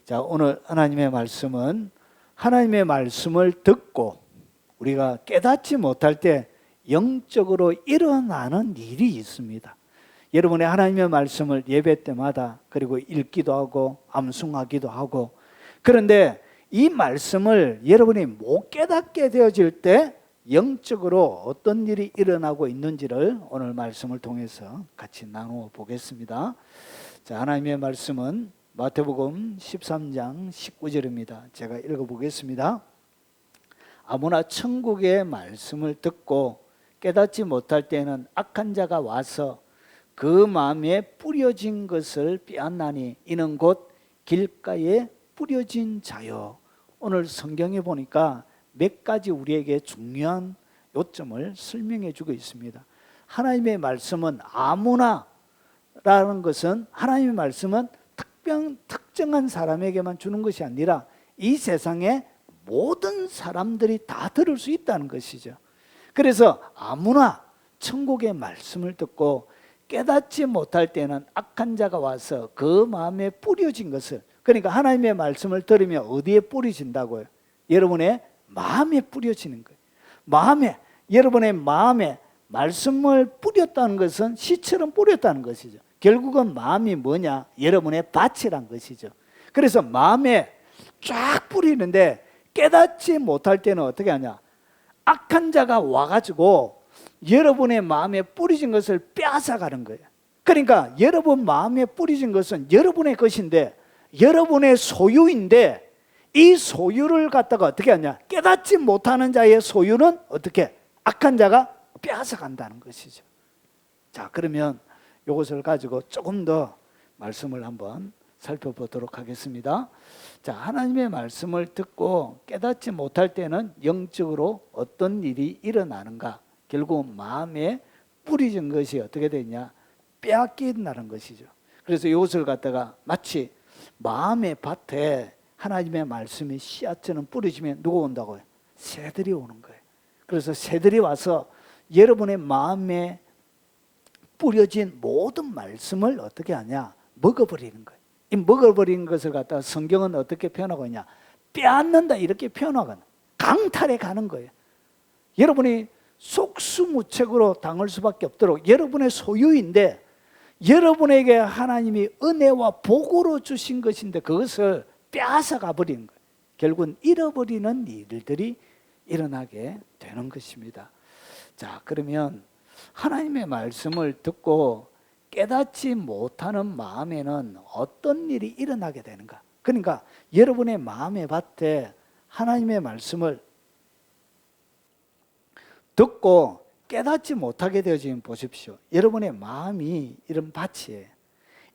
자, 오늘 하나님의 말씀은 하나님의 말씀을 듣고 우리가 깨닫지 못할 때 영적으로 일어나는 일이 있습니다. 여러분이 하나님의 말씀을 예배 때마다 그리고 읽기도 하고 암송하기도 하고, 그런데 이 말씀을 여러분이 못 깨닫게 되어질 때 영적으로 어떤 일이 일어나고 있는지를 오늘 말씀을 통해서 같이 나누어 보겠습니다. 자, 하나님의 말씀은 마태복음 13장 19절입니다. 제가 읽어보겠습니다. 아무나 천국의 말씀을 듣고 깨닫지 못할 때에는 악한 자가 와서 그 마음에 뿌려진 것을 빼앗나니 이는 곧 길가에 뿌려진 자요. 오늘 성경에 보니까 몇 가지 우리에게 중요한 요점을 설명해 주고 있습니다. 하나님의 말씀은 아무나라는 것은, 하나님의 말씀은 특정한 사람에게만 주는 것이 아니라 이 세상의 모든 사람들이 다 들을 수 있다는 것이죠. 그래서 아무나 천국의 말씀을 듣고 깨닫지 못할 때는 악한 자가 와서 그 마음에 뿌려진 것을, 그러니까 하나님의 말씀을 들으면 어디에 뿌려진다고요? 여러분의 마음에 뿌려지는 거예요. 마음에, 여러분의 마음에 말씀을 뿌렸다는 것은 씨처럼 뿌렸다는 것이죠. 결국은 마음이 뭐냐? 여러분의 밭이란 것이죠. 그래서 마음에 쫙 뿌리는데 깨닫지 못할 때는 어떻게 하냐? 악한 자가 와가지고 여러분의 마음에 뿌려진 것을 빼앗아가는 거예요. 그러니까 여러분 마음에 뿌려진 것은 여러분의 것인데, 여러분의 소유인데, 이 소유를 갖다가 어떻게 하냐? 깨닫지 못하는 자의 소유는 어떻게? 악한 자가 빼앗아간다는 것이죠. 자, 그러면 이것을 가지고 조금 더 말씀을 한번 살펴보도록 하겠습니다. 자, 하나님의 말씀을 듣고 깨닫지 못할 때는 영적으로 어떤 일이 일어나는가? 결국 마음에 뿌려진 것이 어떻게 되냐? 빼앗긴다는 것이죠. 그래서 이것을 갖다가 마치 마음의 밭에 하나님의 말씀이 씨앗처럼 뿌려지면 누가 온다고요? 새들이 오는 거예요. 그래서 새들이 와서 여러분의 마음에 뿌려진 모든 말씀을 어떻게 하냐? 먹어버리는 거예요. 이 먹어버리는 것을 갖다가 성경은 어떻게 표현하고 있냐? 빼앗는다 이렇게 표현하거나 강탈해 가는 거예요. 여러분이 속수무책으로 당할 수밖에 없도록 여러분의 소유인데, 여러분에게 하나님이 은혜와 복으로 주신 것인데 그것을 빼앗아가 버리는 거예요. 결국은 잃어버리는 일들이 일어나게 되는 것입니다. 자, 그러면 하나님의 말씀을 듣고 깨닫지 못하는 마음에는 어떤 일이 일어나게 되는가? 그러니까 여러분의 마음의 밭에 하나님의 말씀을 듣고 깨닫지 못하게 되어지면 보십시오. 여러분의 마음이 이런 밭이에요.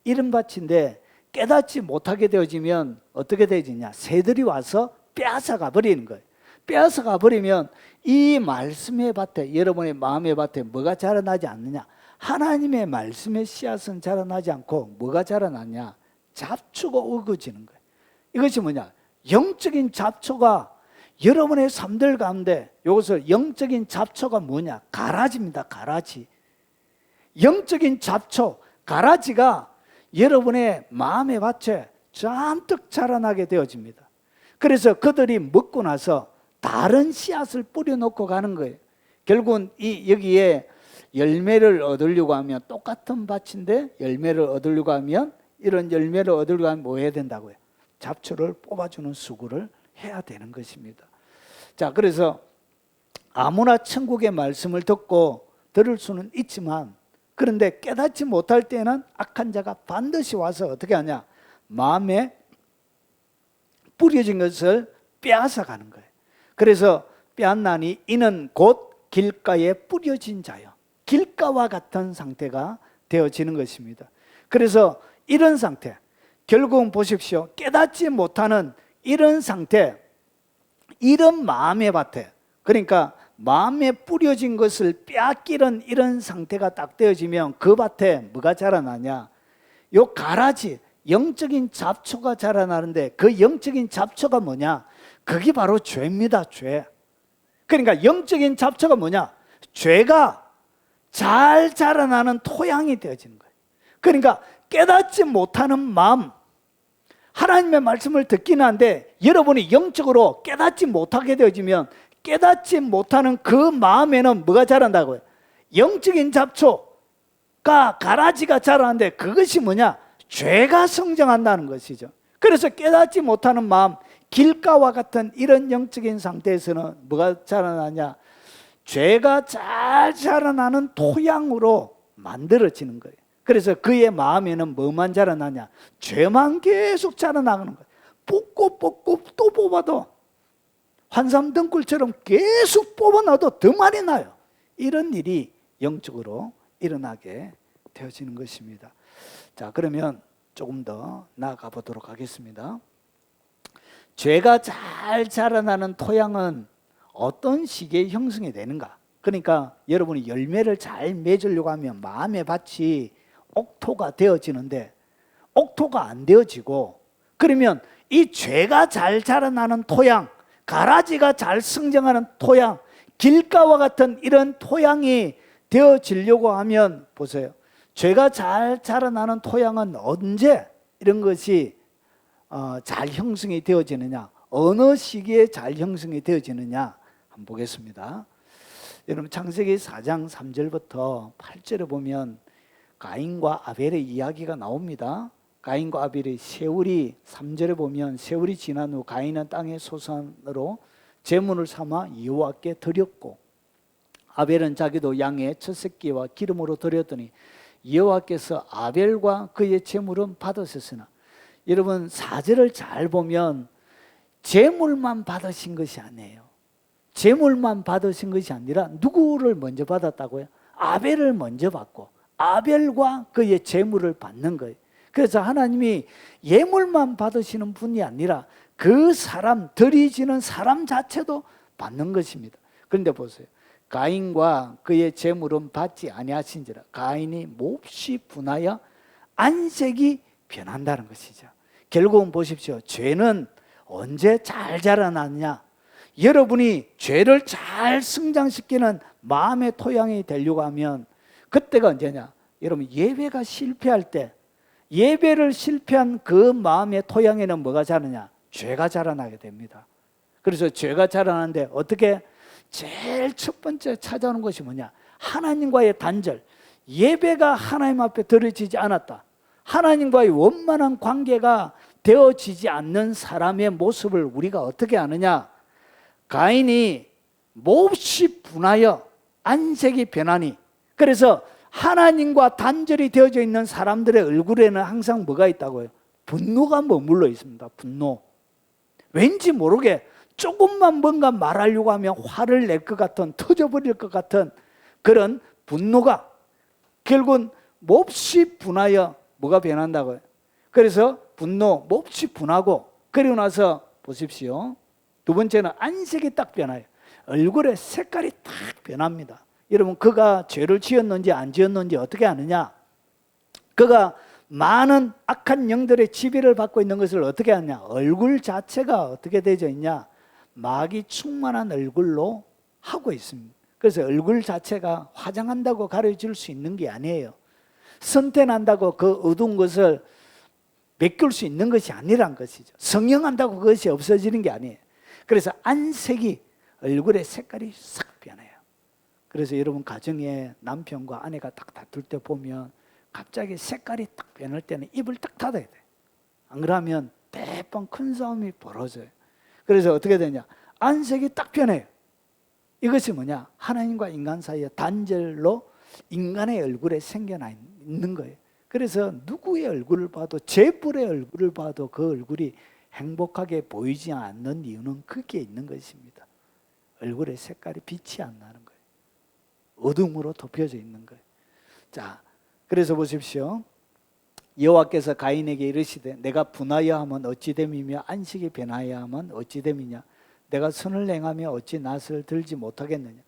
이런 밭인데 깨닫지 못하게 되어지면 어떻게 되어지냐? 새들이 와서 빼앗아가 버리는 거예요. 빼앗아가 버리면 이 말씀의 밭에, 여러분의 마음의 밭에 뭐가 자라나지 않느냐? 하나님의 말씀의 씨앗은 자라나지 않고 뭐가 자라나냐? 잡초가 우거지는 거예요. 이것이 뭐냐? 영적인 잡초가 여러분의 삶들 가운데, 이것을 영적인 잡초가 뭐냐? 가라지입니다. 가라지. 영적인 잡초, 가라지가 여러분의 마음의 밭에 잔뜩 자라나게 되어집니다. 그래서 그들이 먹고 나서 다른 씨앗을 뿌려놓고 가는 거예요. 결국은 여기에 열매를 얻으려고 하면, 똑같은 밭인데 열매를 얻으려고 하면, 이런 열매를 얻으려고 하면 뭐 해야 된다고요? 잡초를 뽑아주는 수고를 해야 되는 것입니다. 자, 그래서 아무나 천국의 말씀을 듣고 들을 수는 있지만, 그런데 깨닫지 못할 때는 악한 자가 반드시 와서 어떻게 하냐? 마음에 뿌려진 것을 빼앗아 가는 거예요. 그래서 빼앗나니 이는 곧 길가에 뿌려진 자요. 길가와 같은 상태가 되어지는 것입니다. 그래서 이런 상태, 결국은 보십시오. 깨닫지 못하는 이런 상태, 이런 마음의 밭에, 그러니까 마음에 뿌려진 것을 빼앗기는 이런 상태가 딱 되어지면 그 밭에 뭐가 자라나냐? 요 가라지, 영적인 잡초가 자라나는데 그 영적인 잡초가 뭐냐? 그게 바로 죄입니다. 죄. 그러니까 영적인 잡초가 뭐냐? 죄가 잘 자라나는 토양이 되어지는 거예요. 그러니까 깨닫지 못하는 마음, 하나님의 말씀을 듣기는 한데 여러분이 영적으로 깨닫지 못하게 되어지면 깨닫지 못하는 그 마음에는 뭐가 자란다고요? 영적인 잡초가 가라지가 자라는데 그것이 뭐냐? 죄가 성장한다는 것이죠. 그래서 깨닫지 못하는 마음, 길가와 같은 이런 영적인 상태에서는 뭐가 자라나냐? 죄가 잘 자라나는 토양으로 만들어지는 거예요. 그래서 그의 마음에는 뭐만 자라나냐? 죄만 계속 자라나가는 거예요. 뽑고 또 뽑아도 환삼 등굴처럼 계속 뽑아놔도 더 많이 나요. 이런 일이 영적으로 일어나게 되어지는 것입니다. 자, 그러면 조금 더 나아가 보도록 하겠습니다. 죄가 잘 자라나는 토양은 어떤 식의 형성이 되는가? 그러니까 여러분이 열매를 잘 맺으려고 하면 마음의 밭이 옥토가 되어지는데 옥토가 안 되어지고, 그러면 이 죄가 잘 자라나는 토양, 가라지가 잘 성장하는 토양, 길가와 같은 이런 토양이 되어지려고 하면 보세요. 죄가 잘 자라나는 토양은 언제 이런 것이 잘 형성이 되어지느냐, 어느 시기에 잘 형성이 되어지느냐 한번 보겠습니다. 여러분 창세기 4장 3절부터 8절에 보면 가인과 아벨의 이야기가 나옵니다. 가인과 아벨의 세월이 3절에 보면 세월이 지난 후 가인은 땅의 소산으로 제물을 삼아 여호와께 드렸고 아벨은 자기도 양의 첫 새끼와 기름으로 드렸더니 여호와께서 아벨과 그의 제물은 받으셨으나, 여러분 4절을 잘 보면 제물만 받으신 것이 아니에요. 제물만 받으신 것이 아니라 누구를 먼저 받았다고요? 아벨을 먼저 받고 아벨과 그의 제물을 받는 거예요. 그래서 하나님이 예물만 받으시는 분이 아니라 그 사람, 드리지는 사람 자체도 받는 것입니다. 그런데 보세요. 가인과 그의 제물은 받지 아니하신지라 가인이 몹시 분하여 안색이 변한다는 것이죠. 결국은 보십시오. 죄는 언제 잘 자라나느냐? 여러분이 죄를 잘 성장시키는 마음의 토양이 되려고 하면 그때가 언제냐? 여러분 예배가 실패할 때, 예배를 실패한 그 마음의 토양에는 뭐가 자라냐? 죄가 자라나게 됩니다. 그래서 죄가 자라나는데 어떻게? 제일 첫 번째 찾아오는 것이 뭐냐? 하나님과의 단절. 예배가 하나님 앞에 드려지지 않았다. 하나님과의 원만한 관계가 되어지지 않는 사람의 모습을 우리가 어떻게 아느냐? 가인이 몹시 분하여 안색이 변하니, 그래서 하나님과 단절이 되어져 있는 사람들의 얼굴에는 항상 뭐가 있다고요? 분노가 머물러 있습니다. 분노. 왠지 모르게 조금만 뭔가 말하려고 하면 화를 낼 것 같은, 터져버릴 것 같은 그런 분노가 결국은 몹시 분하여 뭐가 변한다고요? 그래서 분노, 몹시 분하고, 그리고 나서 보십시오. 두 번째는 안색이 딱 변해요. 얼굴의 색깔이 딱 변합니다. 여러분 그가 죄를 지었는지 안 지었는지 어떻게 아느냐? 그가 많은 악한 영들의 지배를 받고 있는 것을 어떻게 아느냐? 얼굴 자체가 어떻게 되어 있냐? 마귀 충만한 얼굴로 하고 있습니다. 그래서 얼굴 자체가 화장한다고 가려질 수 있는 게 아니에요. 선택한다고 그 어두운 것을 메꿀 수 있는 것이 아니란 것이죠. 성형한다고 그것이 없어지는 게 아니에요. 그래서 안색이, 얼굴의 색깔이 싹 변해요. 그래서 여러분 가정에 남편과 아내가 딱 다툴 때 보면 갑자기 색깔이 딱 변할 때는 입을 딱 닫아야 돼. 안 그러면 매번 큰 싸움이 벌어져요. 그래서 어떻게 되냐? 안색이 딱 변해요. 이것이 뭐냐? 하나님과 인간 사이의 단절로 인간의 얼굴에 생겨나 있는 거예요. 그래서 누구의 얼굴을 봐도, 제뿔의 얼굴을 봐도 그 얼굴이 행복하게 보이지 않는 이유는 거기에 있는 것입니다. 얼굴의 색깔이 빛이 안 나는 거예요. 어둠으로 덮여져 있는 거예요. 자, 그래서 보십시오. 여호와께서 가인에게 이르시되 내가 분하여 하면 어찌 됨이며 안식이 변하여 하면 어찌 됨이냐? 내가 선을 행하며 어찌 낫을 들지 못하겠느냐?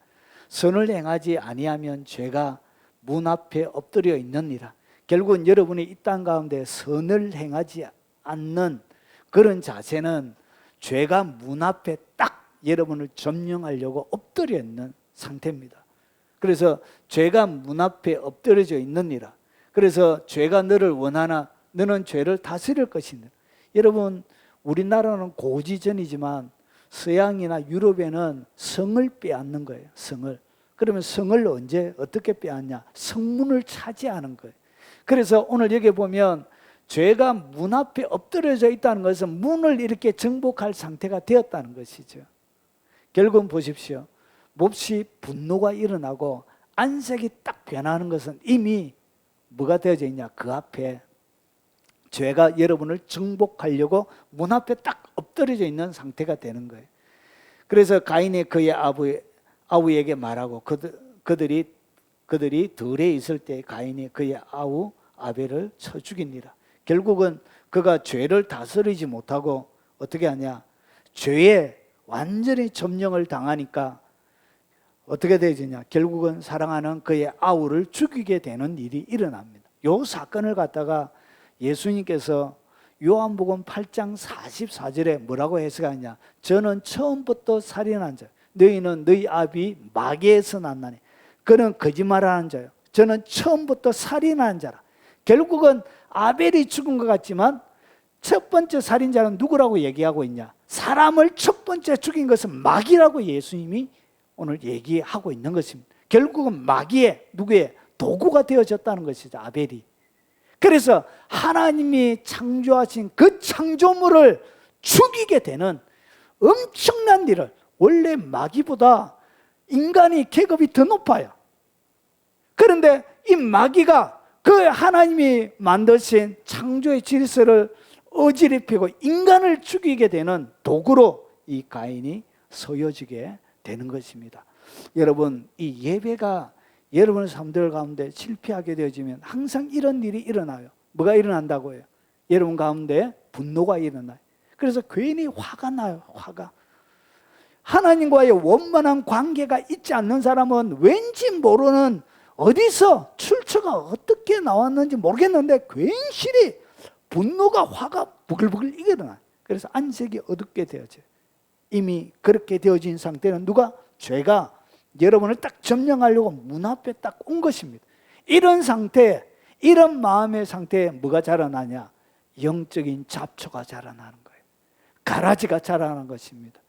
선을 행하지 아니하면 죄가 문 앞에 엎드려 있느니라. 결국은 여러분이 이 땅 가운데 선을 행하지 않는 그런 자세는 죄가 문 앞에 딱 여러분을 점령하려고 엎드려 있는 상태입니다. 그래서 죄가 문 앞에 엎드려져 있느니라. 그래서 죄가 너를 원하나 너는 죄를 다스릴 것이니라. 여러분, 우리나라는 고지전이지만 서양이나 유럽에는 성을 빼앗는 거예요. 성을. 그러면 성을 언제 어떻게 빼앗냐? 성문을 차지하는 거예요. 그래서 오늘 여기 보면 죄가 문 앞에 엎드려져 있다는 것은 문을 이렇게 정복할 상태가 되었다는 것이죠. 결국은 보십시오. 몹시 분노가 일어나고 안색이 딱 변하는 것은 이미 뭐가 되어져 있냐? 그 앞에 죄가 여러분을 정복하려고 문 앞에 딱 엎드려져 있는 상태가 되는 거예요. 그래서 가인이 그의 아우에게 말하고 그들이 들에 있을 때 가인이 그의 아우 아벨을 쳐 죽이니라. 결국은 그가 죄를 다스리지 못하고 어떻게 하냐? 죄에 완전히 점령을 당하니까 어떻게 되느냐? 결국은 사랑하는 그의 아우를 죽이게 되는 일이 일어납니다. 이 사건을 갖다가 예수님께서 요한복음 8장 44절에 뭐라고 해석하냐? 저는 처음부터 살인한 자, 너희는 너희 아비 마귀에서 났나니 그는 거짓말하는 자요, 저는 처음부터 살인한 자라. 결국은 아벨이 죽은 것 같지만 첫 번째 살인자는 누구라고 얘기하고 있냐? 사람을 첫 번째 죽인 것은 마귀라고 예수님이 오늘 얘기하고 있는 것입니다. 결국은 마귀의 누구의 도구가 되어졌다는 것이죠, 아벨이. 그래서 하나님이 창조하신 그 창조물을 죽이게 되는 엄청난 일을, 원래 마귀보다 인간이 계급이 더 높아요. 그런데 이 마귀가 그 하나님이 만드신 창조의 질서를 어지럽히고 인간을 죽이게 되는 도구로 이 가인이 쓰여지게 되는 것입니다. 여러분, 이 예배가 여러분의 삶들 가운데 실패하게 되어지면 항상 이런 일이 일어나요. 뭐가 일어난다고요? 여러분 가운데 분노가 일어나요. 그래서 괜히 화가 나요. 화가. 하나님과의 원만한 관계가 있지 않는 사람은 왠지 모르는 어디서 출처가 어떻게 나왔는지 모르겠는데 괜시리 분노가, 화가 부글부글 일어나요. 그래서 안색이 어둡게 되어져요. 이미 그렇게 되어진 상태는 누가? 죄가 여러분을 딱 점령하려고 문 앞에 딱 온 것입니다. 이런 상태, 이런 마음의 상태에 뭐가 자라나냐? 영적인 잡초가 자라나는 거예요. 가라지가 자라나는 것입니다.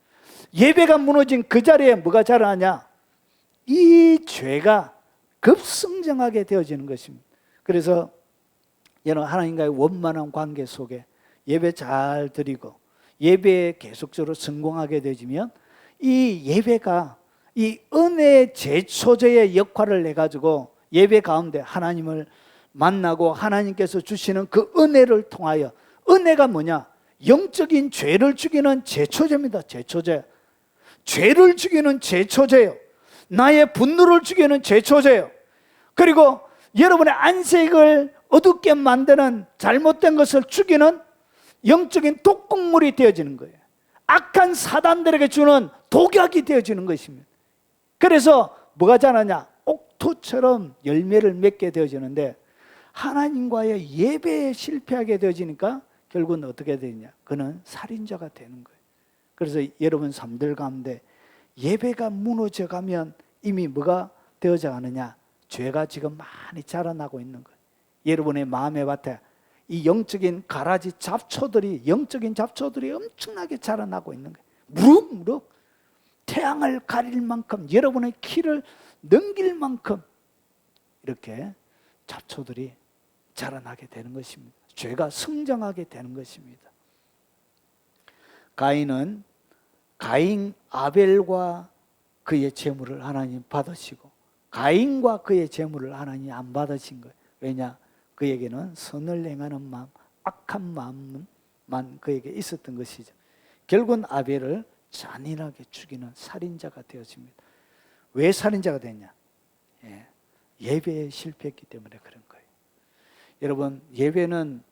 예배가 무너진 그 자리에 뭐가 자라나냐? 이 죄가 급성장하게 되어지는 것입니다. 그래서 여러분, 하나님과의 원만한 관계 속에 예배 잘 드리고 예배에 계속적으로 성공하게 되어지면 이 예배가 이 은혜의 제초제의 역할을 해가지고 예배 가운데 하나님을 만나고 하나님께서 주시는 그 은혜를 통하여, 은혜가 뭐냐? 영적인 죄를 죽이는 제초제입니다. 제초제. 죄를 죽이는 제초제요. 나의 분노를 죽이는 제초제요. 그리고 여러분의 안색을 어둡게 만드는, 잘못된 것을 죽이는 영적인 독극물이 되어지는 거예요. 악한 사단들에게 주는 독약이 되어지는 것입니다. 그래서 뭐가 자라냐? 옥토처럼 열매를 맺게 되어지는데, 하나님과의 예배에 실패하게 되어지니까 결국은 어떻게 되느냐? 그는 살인자가 되는 거예요. 그래서 여러분 삶들 가운데 예배가 무너져 가면 이미 뭐가 되어져 가느냐? 죄가 지금 많이 자라나고 있는 거예요. 여러분의 마음의 밭에 이 영적인 가라지 잡초들이, 영적인 잡초들이 엄청나게 자라나고 있는 거예요. 무럭무럭 태양을 가릴 만큼, 여러분의 키를 넘길 만큼 이렇게 잡초들이 자라나게 되는 것입니다. 죄가 성장하게 되는 것입니다. 가인은 가인 아벨과 그의 재물을 하나님 받으시고 가인과 그의 재물을 하나님 안 받으신 거예요. 왜냐? 그에게는 선을 행하는 마음, 악한 마음만 그에게 있었던 것이죠. 결국은 아벨을 잔인하게 죽이는 살인자가 되어집니다. 왜 살인자가 됐냐? 예배에 실패했기 때문에 그런 거예요. 여러분, 예배는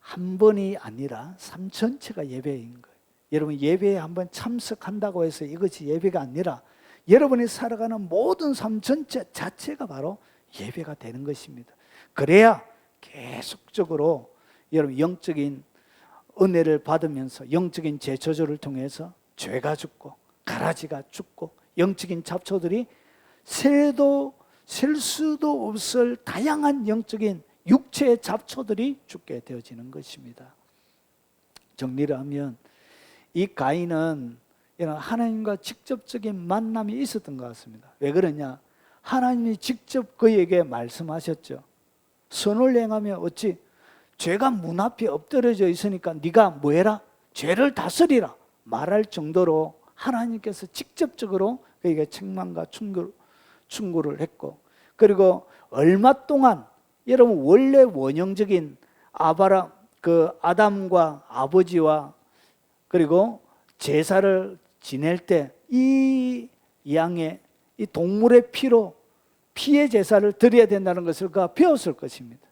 한 번이 아니라 삶 전체가 예배인 거예요. 여러분, 예배에 한번 참석한다고 해서 이것이 예배가 아니라 여러분이 살아가는 모든 삶 전체 자체가 바로 예배가 되는 것입니다. 그래야 계속적으로 여러분 영적인 은혜를 받으면서 영적인 제초조를 통해서 죄가 죽고 가라지가 죽고 영적인 잡초들이 셀 수도 없을 다양한 영적인 육체의 잡초들이 죽게 되어지는 것입니다. 정리를 하면 이 가인은 이런 하나님과 직접적인 만남이 있었던 것 같습니다. 왜 그러냐? 하나님이 직접 그에게 말씀하셨죠. 선을 행하며 어찌 죄가 문 앞에 엎드려져 있으니까 네가 뭐해라? 죄를 다스리라 말할 정도로 하나님께서 직접적으로 그에게 책망과 충고를 했고, 그리고 얼마 동안 여러분 원래 원형적인 아담과 아버지와 그리고 제사를 지낼 때 이 양의 이 동물의 피의 제사를 드려야 된다는 것을 그가 배웠을 것입니다.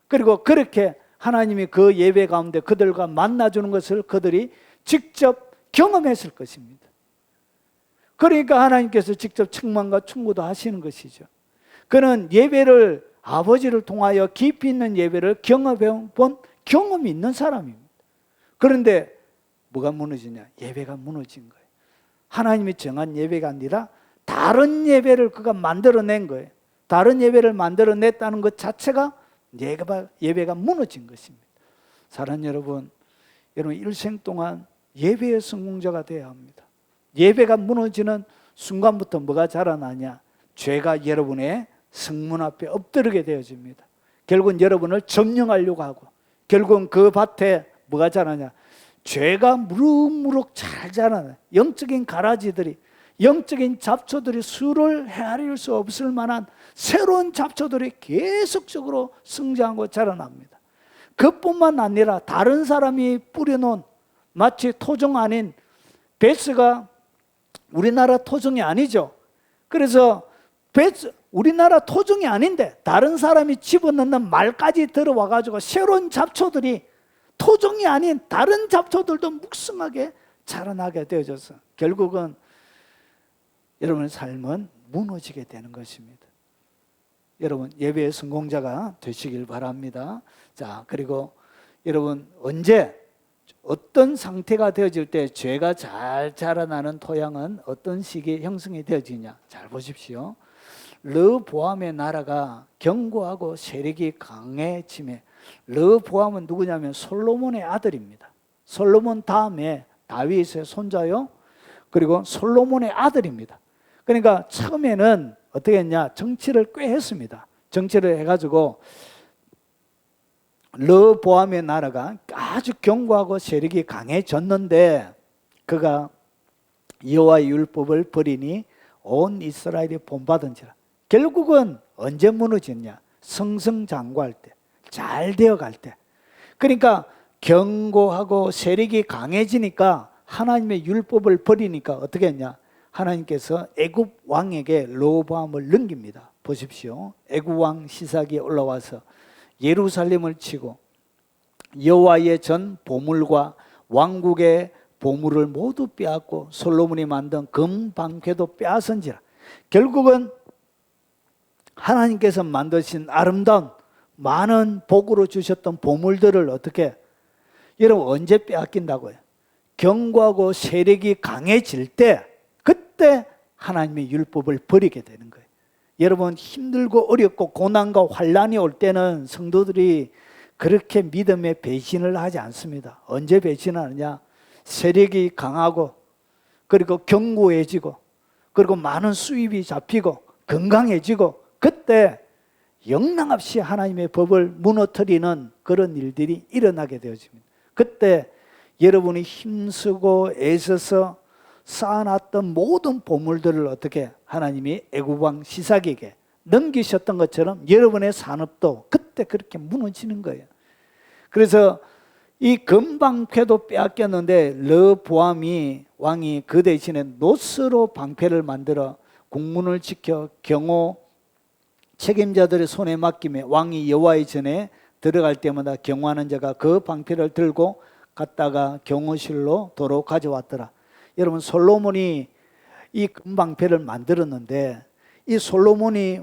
그리고 그렇게 하나님이 그 예배 가운데 그들과 만나주는 것을 그들이 직접 경험했을 것입니다. 그러니까 하나님께서 직접 책망과 충고도 하시는 것이죠. 그는 예배를 아버지를 통하여 깊이 있는 예배를 경험해 본 경험이 있는 사람입니다. 그런데 뭐가 무너지냐? 예배가 무너진 거예요. 하나님이 정한 예배가 아니라 다른 예배를 그가 만들어낸 거예요. 다른 예배를 만들어냈다는 것 자체가 예배가 무너진 것입니다. 사랑하는 여러분 일생 동안 예배의 성공자가 되어야 합니다. 예배가 무너지는 순간부터 뭐가 자라나냐? 죄가 여러분의 성문 앞에 엎드리게 되어집니다. 결국은 여러분을 점령하려고 하고, 결국은 그 밭에 뭐가 자라냐? 죄가 무럭무럭 잘 자라나요. 영적인 가라지들이, 영적인 잡초들이 수를 헤아릴 수 없을 만한 새로운 잡초들이 계속적으로 성장하고 자라납니다. 그뿐만 아니라 다른 사람이 뿌려놓은 마치 토종 아닌 베스가 우리나라 토종이 아니죠. 그래서 우리나라 토종이 아닌데 다른 사람이 집어넣는 말까지 들어와가지고 새로운 잡초들이 토종이 아닌 다른 잡초들도 묵성하게 자라나게 되어져서 결국은 여러분의 삶은 무너지게 되는 것입니다. 여러분 예배의 성공자가 되시길 바랍니다. 자, 그리고 여러분 언제 어떤 상태가 되어질 때 죄가 잘 자라나는 토양은 어떤 시기에 형성이 되어지냐? 잘 보십시오. 르보암의 나라가 견고하고 세력이 강해짐에, 르보암은 누구냐면 솔로몬의 아들입니다. 솔로몬 다음에 다윗의 손자요, 그리고 솔로몬의 아들입니다. 그러니까 처음에는 어떻게 했냐? 정치를 꽤 했습니다. 정치를 해가지고 르보암의 나라가 아주 견고하고 세력이 강해졌는데 그가 여호와의 율법을 버리니 온 이스라엘이 본받은지라. 결국은 언제 무너졌냐? 승승장구할 때, 잘 되어갈 때. 그러니까 견고하고 세력이 강해지니까 하나님의 율법을 버리니까 어떻게 했냐? 하나님께서 애굽 왕에게 르호보암을 넘깁니다. 보십시오. 애굽 왕 시삭이 올라와서 예루살렘을 치고 여호와의 전 보물과 왕국의 보물을 모두 빼앗고 솔로몬이 만든 금방패도 빼앗은지라. 결국은 하나님께서 만드신 아름다운 많은 복으로 주셨던 보물들을 어떻게, 여러분 언제 빼앗긴다고요? 견고하고 세력이 강해질 때, 그때 하나님의 율법을 버리게 되는 거예요. 여러분 힘들고 어렵고 고난과 환난이 올 때는 성도들이 그렇게 믿음의 배신을 하지 않습니다. 언제 배신하느냐? 세력이 강하고 그리고 견고해지고 그리고 많은 수입이 잡히고 건강해지고, 그때 영락없이 하나님의 법을 무너뜨리는 그런 일들이 일어나게 되어집니다. 그때 여러분이 힘쓰고 애써서 쌓아놨던 모든 보물들을 어떻게 하나님이 애굽 왕 시삭에게 넘기셨던 것처럼 여러분의 산업도 그때 그렇게 무너지는 거예요. 그래서 이 금방패도 빼앗겼는데 르보암이 왕이 그 대신에 노스로 방패를 만들어 국문을 지켜 경호 책임자들의 손에 맡김에 왕이 여호와의 전에 들어갈 때마다 경호하는 자가 그 방패를 들고 갔다가 경호실로 도로 가져왔더라. 여러분 솔로몬이 이 금방패를 만들었는데 이 솔로몬이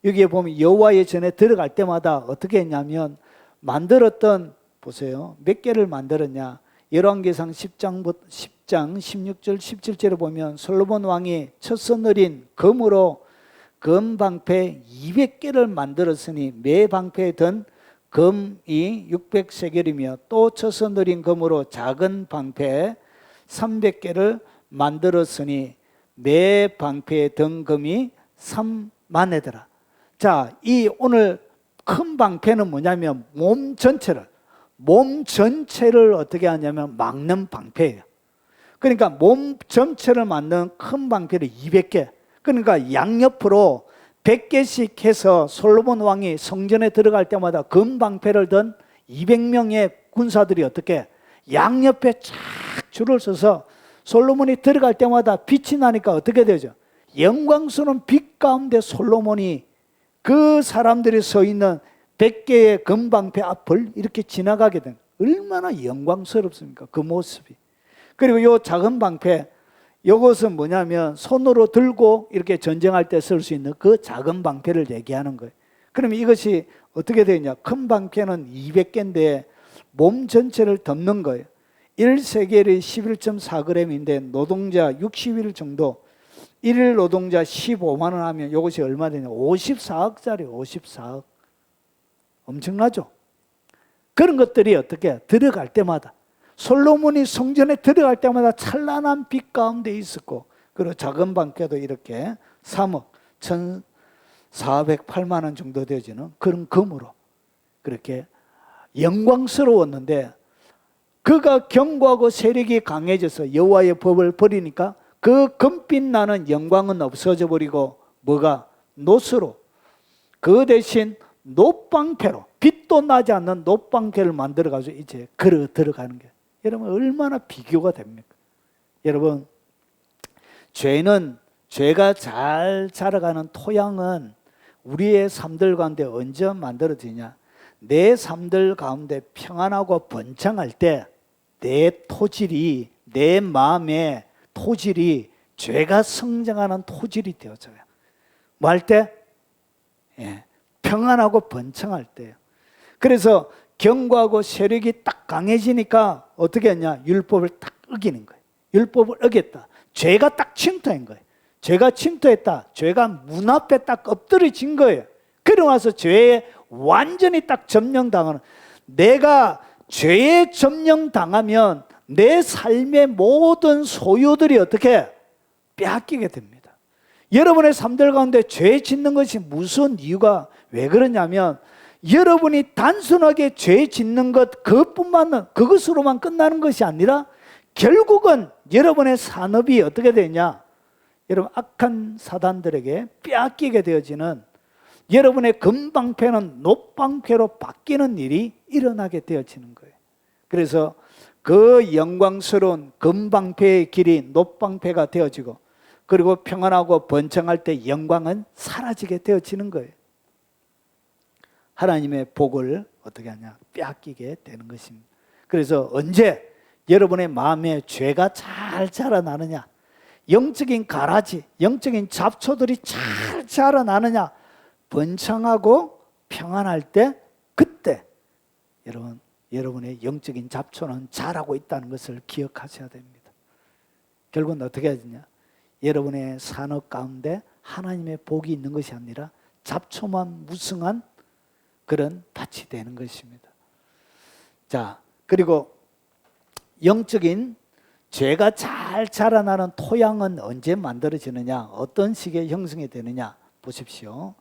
여기에 보면 여호와의 전에 들어갈 때마다 어떻게 했냐면 만들었던, 보세요, 몇 개를 만들었냐? 열왕기상 10장 16절 17절에 보면 솔로몬 왕이 첫선 어린 금으로 금방패 200개를 만들었으니 매 방패에 든 금이 600세겔이며 또 쳐서 느린 금으로 작은 방패 300개를 만들었으니 매 방패에 든 금이 3만회더라. 자, 이 오늘 큰 방패는 뭐냐면 몸 전체를 어떻게 하냐면 막는 방패예요. 그러니까 몸 전체를 막는 큰 방패를 200개. 그러니까 양옆으로 100개씩 해서 솔로몬 왕이 성전에 들어갈 때마다 금 방패를 든 200명의 군사들이 어떻게 양옆에 쫙 줄을 서서 솔로몬이 들어갈 때마다 빛이 나니까 어떻게 되죠? 영광스러운 빛 가운데 솔로몬이 그 사람들이 서 있는 100개의 금방패 앞을 이렇게 지나가게 된, 얼마나 영광스럽습니까? 그 모습이. 그리고 이 작은 방패, 이것은 뭐냐면 손으로 들고 이렇게 전쟁할 때 쓸 수 있는 그 작은 방패를 얘기하는 거예요. 그러면 이것이 어떻게 되냐? 큰 방패는 200개인데 몸 전체를 덮는 거예요. 1세겔이 11.4g인데 노동자 60일 정도, 1일 노동자 15만 원 하면 이것이 얼마 되냐? 54억짜리 54억. 엄청나죠? 그런 것들이 어떻게 들어갈 때마다, 솔로몬이 성전에 들어갈 때마다 찬란한 빛 가운데 있었고, 그리고 작은 방패도 이렇게 3억 1,408만 원 정도 되어지는 그런 금으로 그렇게 영광스러웠는데, 그가 견고하고 세력이 강해져서 여호와의 법을 버리니까 그 금빛 나는 영광은 없어져 버리고 뭐가 노스로, 그 대신 놋방패로, 빛도 나지 않는 놋방패를 만들어가지고 이제 걸어 들어가는 게, 여러분 얼마나 비교가 됩니까? 여러분, 죄가 잘 자라가는 토양은 우리의 삶들 가운데 언제 만들어지냐? 내 삶들 가운데 평안하고 번창할 때 내 토질이, 내 마음의 토질이 죄가 성장하는 토질이 되어져요. 뭐 할 때? 평안하고 번창할 때요. 그래서 견고하고 세력이 딱 강해지니까 어떻게 했냐? 율법을 딱 어기는 거예요. 율법을 어겼다. 죄가 딱 침투한 거예요. 죄가 침투했다. 죄가 문 앞에 딱 엎드려진 거예요. 그러고 나서 죄에 완전히 딱 점령당하는, 내가 죄에 점령당하면 내 삶의 모든 소유들이 어떻게 빼앗기게 됩니다. 여러분의 삶들 가운데 죄 짓는 것이 무슨 이유가 왜 그러냐면, 여러분이 단순하게 죄 짓는 것 그것으로만 끝나는 것이 아니라 결국은 여러분의 산업이 어떻게 되냐? 여러분, 악한 사단들에게 빼앗기게 되어지는, 여러분의 금방패는 놋방패로 바뀌는 일이 일어나게 되어지는 거예요. 그래서 그 영광스러운 금방패의 길이 놋방패가 되어지고, 그리고 평안하고 번창할 때 영광은 사라지게 되어지는 거예요. 하나님의 복을 어떻게 하냐? 빼앗기게 되는 것입니다. 그래서 언제 여러분의 마음에 죄가 잘 자라나느냐? 영적인 가라지, 영적인 잡초들이 잘 자라나느냐? 번창하고 평안할 때, 그때 여러분의 영적인 잡초는 자라고 있다는 것을 기억하셔야 됩니다. 결국은 어떻게 해야 되냐? 여러분의 산업 가운데 하나님의 복이 있는 것이 아니라 잡초만 무성한 그런 밭이 되는 것입니다. 자, 그리고 영적인 죄가 잘 자라나는 토양은 언제 만들어지느냐? 어떤 식의 형성이 되느냐? 보십시오.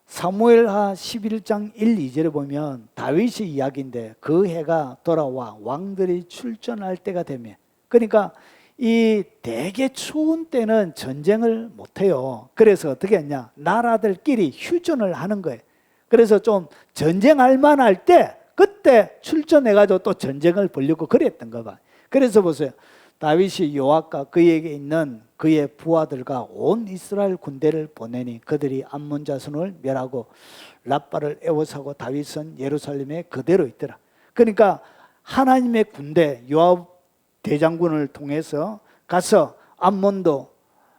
사무엘하 11장 1, 2절에 보면 다윗의 이야기인데, 그 해가 돌아와 왕들이 출전할 때가 되면, 그러니까 이 되게 추운 때는 전쟁을 못해요. 그래서 어떻게 했냐? 나라들끼리 휴전을 하는 거예요. 그래서 좀 전쟁할 만할 때 그때 출전해가지고 또 전쟁을 벌이고 그랬던 거 봐. 그래서 보세요. 다윗이 요압과 그에게 있는 그의 부하들과 온 이스라엘 군대를 보내니 그들이 암몬 자손을 멸하고 랍바를 에워싸고 다윗은 예루살렘에 그대로 있더라. 그러니까 하나님의 군대 요압 대장군을 통해서 가서 암몬도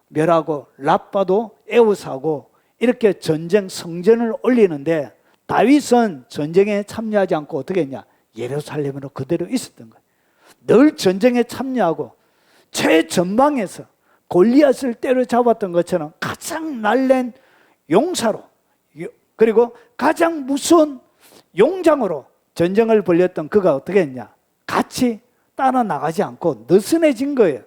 멸하고 랍바도 에워싸고 이렇게 전쟁 성전을 올리는데, 다윗은 전쟁에 참여하지 않고 어떻게 했냐? 예루살렘으로 그대로 있었던 거예요. 늘 전쟁에 참여하고 최전방에서 골리앗을 때려잡았던 것처럼 가장 날랜 용사로, 그리고 가장 무서운 용장으로 전쟁을 벌였던 그가 어떻게 했냐? 같이 따라 나가지 않고 느슨해진 거예요.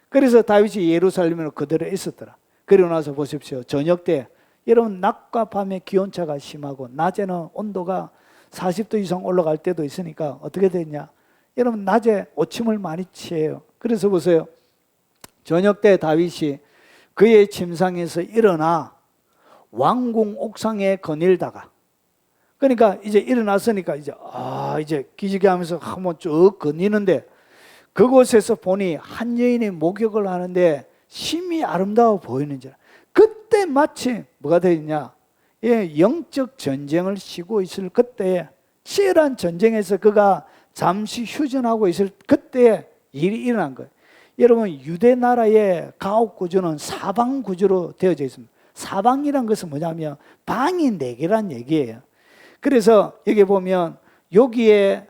그래서 다윗이 예루살렘으로 그대로 있었더라. 그리고 나서 보십시오. 저녁 때 여러분 낮과 밤의 기온차가 심하고 낮에는 온도가 40도 이상 올라갈 때도 있으니까 어떻게 됐냐? 여러분 낮에 오침을 많이 취해요. 그래서 보세요. 저녁 때 다윗이 그의 침상에서 일어나 왕궁 옥상에 거닐다가, 그러니까 이제 일어났으니까 이제 기지개 하면서 한번 쭉 거니는데 그곳에서 보니 한 여인이 목욕을 하는데 심히 아름다워 보이는지라. 그때 마치 뭐가 되느냐? 예, 영적 전쟁을 치고 있을 그때에, 치열한 전쟁에서 그가 잠시 휴전하고 있을 그때에 일이 일어난 거예요. 여러분 유대 나라의 가옥 구조는 사방 구조로 되어져 있습니다. 사방이란 것은 뭐냐면 방이 4개란 얘기예요. 그래서 여기 보면 여기에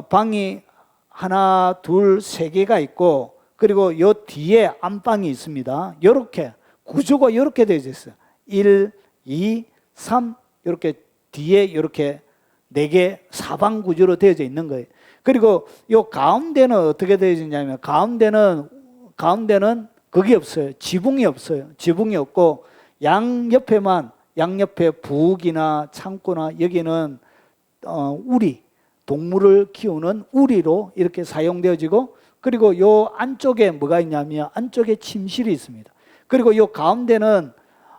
방이 하나, 둘, 3개가 있고, 그리고 요 뒤에 안방이 있습니다. 이렇게 구조가 이렇게 되어 있어요. 1, 2, 3 이렇게 뒤에 이렇게 4개 사방 구조로 되어져 있는 거예요. 그리고 요 가운데는 어떻게 되어 있냐면 가운데는 그게 없어요. 지붕이 없어요. 지붕이 없고 양옆에 부엌이나 창고나 여기는 우리, 동물을 키우는 우리로 이렇게 사용되어지고, 그리고 요 안쪽에 뭐가 있냐면 안쪽에 침실이 있습니다. 그리고 요 가운데는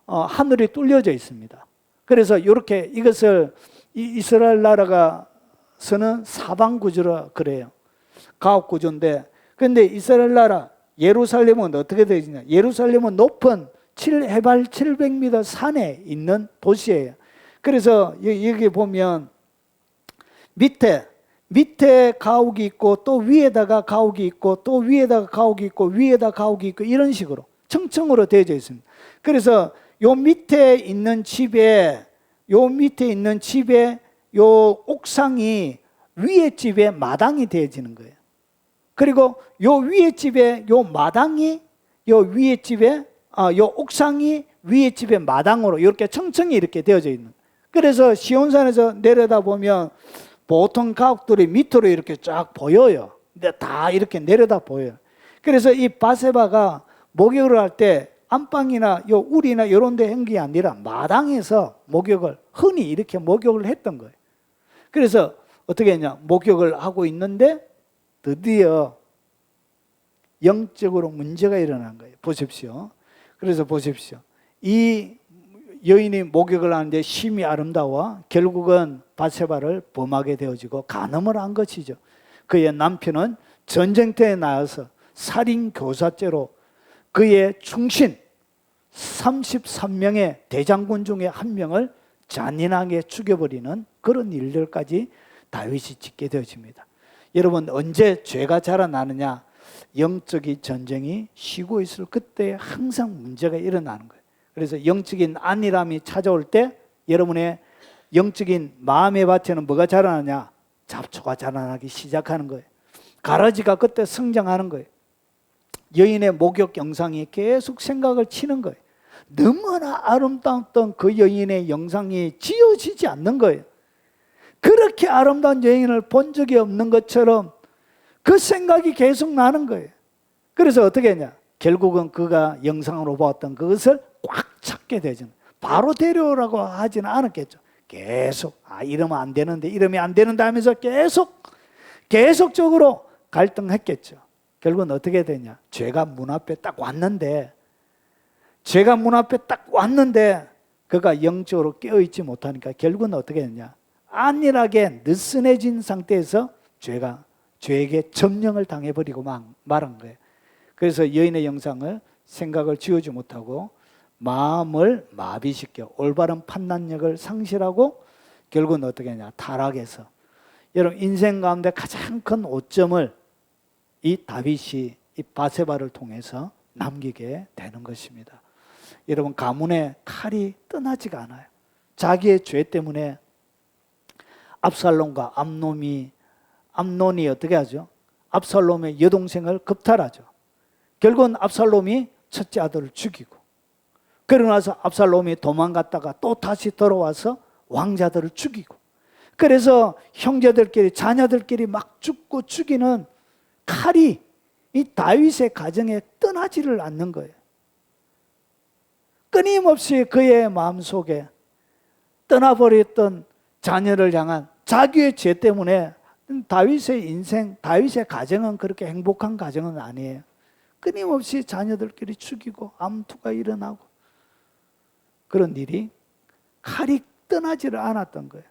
하늘이 뚫려져 있습니다. 그래서 이렇게 이것을 이스라엘 나라가서는 사방 구조라 그래요. 가옥 구조인데, 그런데 이스라엘 나라 예루살렘은 어떻게 되지냐? 예루살렘은 높은 해발 700m 산에 있는 도시예요. 그래서 여기 보면 밑에 가옥이 있고 또 위에다가 가옥이 있고 또 위에다가 가옥이 있고 위에다 가옥이 있고 이런 식으로 층층으로 되어져 있습니다. 그래서 요 밑에 있는 집에 요 옥상이 위에 집에 마당이 되어지는 거예요. 그리고 요 위에 집에 요 마당이 요 옥상이 위에 집의 마당으로 이렇게 층층이 이렇게 되어져 있는 거예요. 그래서 시온산에서 내려다 보면 보통 가옥들이 밑으로 이렇게 쫙 보여요. 근데 다 이렇게 내려다 보여요. 그래서 이 바세바가 목욕을 할 때 안방이나 요 우리나 이런 데 한 게 아니라 마당에서 흔히 이렇게 목욕을 했던 거예요. 그래서 어떻게 했냐? 목욕을 하고 있는데 드디어 영적으로 문제가 일어난 거예요. 보십시오. 그래서 보십시오. 이 여인이 목욕을 하는데 심히 아름다워 결국은 바세바를 범하게 되어지고 간음을 한 것이죠. 그의 남편은 전쟁터에 나와서 살인교사죄로 그의 충신 33명의 대장군 중에 한 명을 잔인하게 죽여버리는 그런 일들까지 다윗이 짓게 되어집니다. 여러분 언제 죄가 자라나느냐? 영적인 전쟁이 쉬고 있을 그때 항상 문제가 일어나는 거예요. 그래서 영적인 안일함이 찾아올 때 여러분의 영적인 마음의 밭에는 뭐가 자라나냐? 잡초가 자라나기 시작하는 거예요. 가라지가 그때 성장하는 거예요. 여인의 목욕 영상이 계속 생각을 치는 거예요. 너무나 아름다웠던 그 여인의 영상이 지워지지 않는 거예요. 그렇게 아름다운 여인을 본 적이 없는 것처럼 그 생각이 계속 나는 거예요. 그래서 어떻게 했냐? 결국은 그가 영상으로 보았던 그것을 꽉 찾게 되죠. 바로 데려오라고 하지는 않았겠죠. 계속 이러면 안 되는데 하면서 계속적으로 갈등했겠죠. 결국은 어떻게 되냐? 죄가 문 앞에 딱 왔는데 그가 영적으로 깨어있지 못하니까 결국은 어떻게 됐냐? 안일하게 느슨해진 상태에서 죄에게 점령을 당해버리고 말한 거예요. 그래서 여인의 영상을 생각을 지우지 못하고 마음을 마비시켜 올바른 판단력을 상실하고 결국은 어떻게 하냐? 타락해서. 여러분 인생 가운데 가장 큰 오점을 이 다윗이 이 바세바를 통해서 남기게 되는 것입니다. 여러분 가문의 칼이 떠나지가 않아요. 자기의 죄 때문에 압살롬과 암논이 어떻게 하죠? 압살롬의 여동생을 겁탈하죠. 결국은 압살롬이 첫째 아들을 죽이고, 그러고 나서 압살롬이 도망갔다가 또 다시 돌아와서 왕자들을 죽이고, 그래서 형제들끼리 자녀들끼리 막 죽고 죽이는 칼이 이 다윗의 가정에 떠나지를 않는 거예요. 끊임없이 그의 마음속에 떠나버렸던 자녀를 향한 자기의 죄 때문에 다윗의 인생, 다윗의 가정은 그렇게 행복한 가정은 아니에요. 끊임없이 자녀들끼리 죽이고 암투가 일어나고 그런 일이 칼이 떠나지를 않았던 거예요.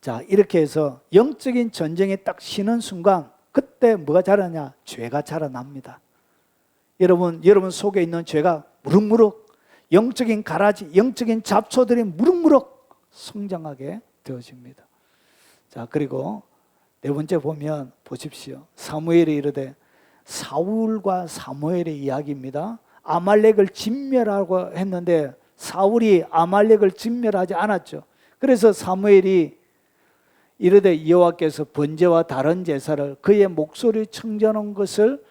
자, 이렇게 해서 영적인 전쟁이 딱 쉬는 순간 그때 뭐가 자라냐? 죄가 자라납니다. 여러분 속에 있는 죄가 무럭무럭 영적인 가라지, 영적인 잡초들이 무럭무럭 성장하게 되어집니다. 자, 그리고 네 번째 보면 보십시오. 사무엘이 이르되, 사울과 사무엘의 이야기입니다. 아말렉을 진멸하고 했는데 사울이 아말렉을 진멸하지 않았죠. 그래서 사무엘이 이르되 여호와께서 번제와 다른 제사를 그의 목소리 청정한 것을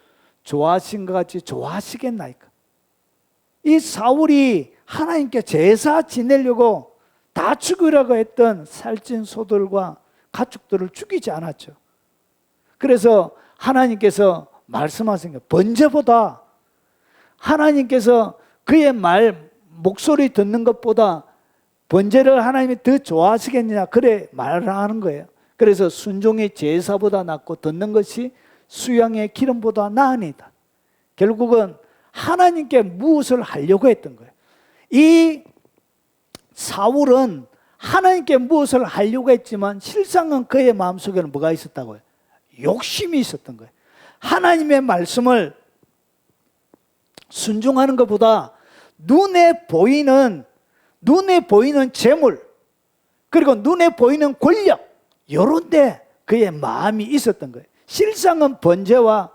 좋아하신 것 같이 좋아하시겠나이까. 이 사울이 하나님께 제사 지내려고 다 죽으려고 했던 살찐 소들과 가축들을 죽이지 않았죠. 그래서 하나님께서 말씀하신 게 번제보다 하나님께서 그의 목소리 듣는 것보다 번제를 하나님이 더 좋아하시겠느냐, 그래 말하는 거예요. 그래서 순종이 제사보다 낫고 듣는 것이 수양의 기름보다 나으니다. 결국은 하나님께 무엇을 하려고 했던 거예요. 이 사울은 하나님께 무엇을 하려고 했지만 실상은 그의 마음속에는 뭐가 있었다고요? 욕심이 있었던 거예요. 하나님의 말씀을 순종하는 것보다 눈에 보이는 재물, 그리고 눈에 보이는 권력, 이런 데 그의 마음이 있었던 거예요. 실상은 번제와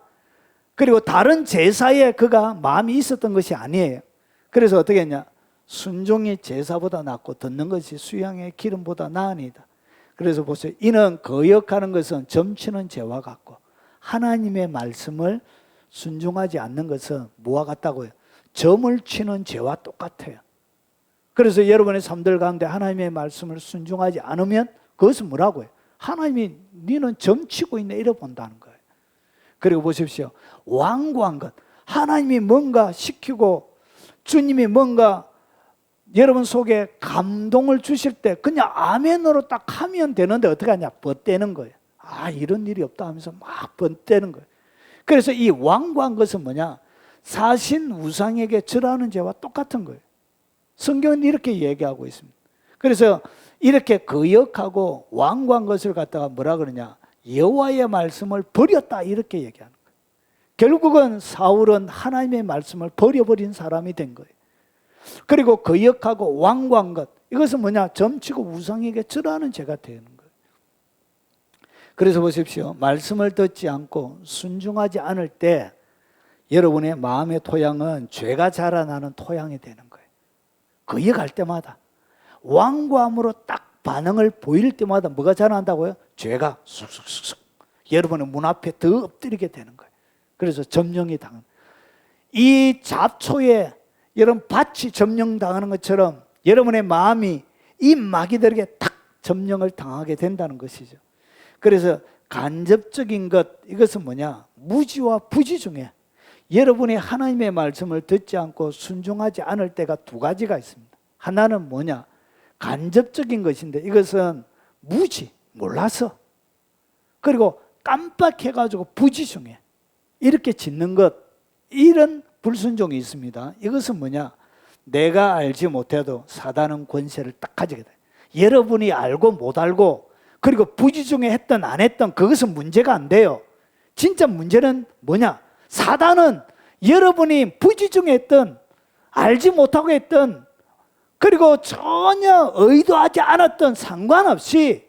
그리고 다른 제사에 그가 마음이 있었던 것이 아니에요. 그래서 어떻게 했냐? 순종이 제사보다 낫고 듣는 것이 수양의 기름보다 나으니다. 그래서 보세요. 이는 거역하는 것은 점치는 죄와 같고 하나님의 말씀을 순종하지 않는 것은 뭐와 같다고요? 점을 치는 죄와 똑같아요. 그래서 여러분의 삶들 가운데 하나님의 말씀을 순종하지 않으면 그것은 뭐라고요? 하나님이 너는 점치고 있네 이래 본다는 거예요. 그리고 보십시오. 완고한 것, 하나님이 뭔가 시키고 주님이 뭔가 여러분 속에 감동을 주실 때 그냥 아멘으로 딱 하면 되는데 어떻게 하냐? 벗대는 거예요. 아, 이런 일이 없다 하면서 막 벗대는 거예요. 그래서 이 완고한 것은 뭐냐? 사신 우상에게 절하는 죄와 똑같은 거예요. 성경은 이렇게 얘기하고 있습니다. 그래서 이렇게 거역하고 완고한 것을 갖다가 뭐라 그러냐? 여호와의 말씀을 버렸다 이렇게 얘기하는 거예요. 결국은 사울은 하나님의 말씀을 버려버린 사람이 된 거예요. 그리고 거역하고 완고한 것, 이것은 뭐냐? 점치고 우상에게 절하는 죄가 되는 거예요. 그래서 보십시오. 말씀을 듣지 않고 순종하지 않을 때 여러분의 마음의 토양은 죄가 자라나는 토양이 되는 거예요. 거역할 때마다 완고함으로 딱 반응을 보일 때마다 뭐가 자라난다고요? 죄가 쑥쑥쑥쑥 여러분의 문 앞에 더 엎드리게 되는 거예요. 그래서 점령이 당하는, 이 잡초에 여러분 밭이 점령당하는 것처럼 여러분의 마음이 이 마귀들에게 탁 점령을 당하게 된다는 것이죠. 그래서 간접적인 것, 이것은 뭐냐? 무지와 부지 중에 여러분이 하나님의 말씀을 듣지 않고 순종하지 않을 때가 두 가지가 있습니다. 하나는 뭐냐? 간접적인 것인데 이것은 무지, 몰라서, 그리고 깜빡해가지고 부지 중에 이렇게 짓는 것, 이런 불순종이 있습니다. 이것은 뭐냐? 내가 알지 못해도 사단은 권세를 딱 가지게 돼. 여러분이 알고 못 알고 그리고 부지 중에 했던 안 했던 그것은 문제가 안 돼요. 진짜 문제는 뭐냐? 사단은 여러분이 부지 중에 했던, 알지 못하고 했던, 그리고 전혀 의도하지 않았던 상관없이